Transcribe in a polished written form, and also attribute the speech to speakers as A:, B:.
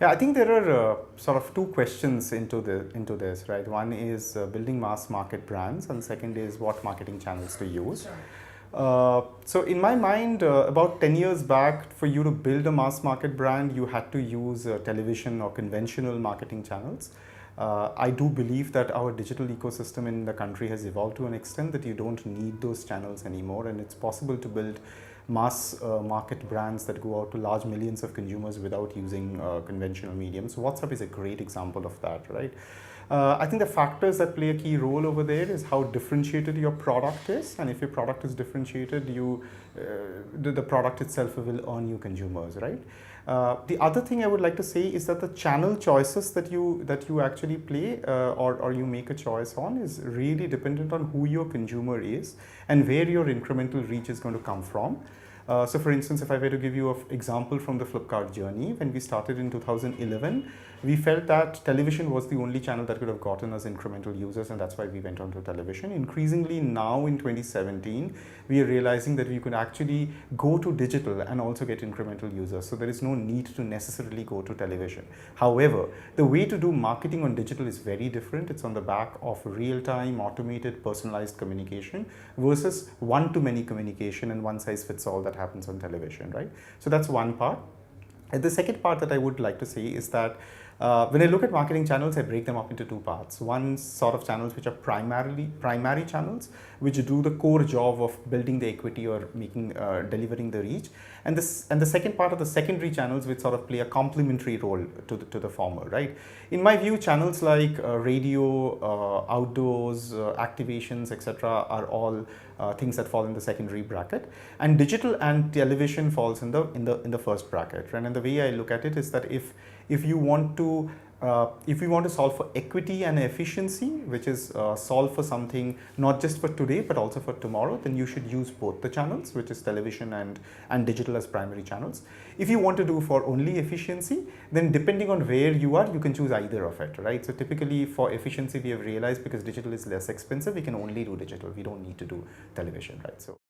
A: Yeah, I think there are sort of two questions into this, right? One is building mass market brands, and second is what marketing channels to use.
B: Sure.
A: So in my mind, about 10 years back, for you to build a mass market brand, you had to use television or conventional marketing channels. I do believe that our digital ecosystem in the country has evolved to an extent that you don't need those channels anymore, and it's possible to build mass market brands that go out to large millions of consumers without using conventional mediums. WhatsApp is a great example of that, right? I think the factors that play a key role over there is how differentiated your product is, and if your product is differentiated, the product itself will earn you consumers, right? The other thing I would like to say is that the channel choices that you actually play or you make a choice on is really dependent on who your consumer is and where your incremental reach is going to come from. So for instance, if I were to give you an example from the Flipkart journey, when we started in 2011, we felt that television was the only channel that could have gotten us incremental users, and that's why we went on to television. Increasingly now in 2017, we are realizing that we could actually go to digital and also get incremental users. So there is no need to necessarily go to television. However, the way to do marketing on digital is very different. It's on the back of real-time, automated, personalized communication versus one-to-many communication and one-size-fits-all that happens on television, right? So that's one part. And the second part that I would like to say is that when I look at marketing channels, I break them up into two parts. One sort of channels which are primary channels, which do the core job of building the equity or delivering the reach, and the second part of the secondary channels which sort of play a complementary role to the former, right? In my view, channels like radio, outdoors, activations, etc., are all things that fall in the secondary bracket, and digital and television falls in the first bracket, right? And the way I look at it is that if you want to solve for equity and efficiency, which is solve for something not just for today but also for tomorrow, then you should use both the channels, which is television and digital as primary channels. If you want to do for only efficiency, then depending on where you are, you can choose either of it, right? So typically for efficiency, we have realized because digital is less expensive, we can only do digital. We don't need to do television, right? So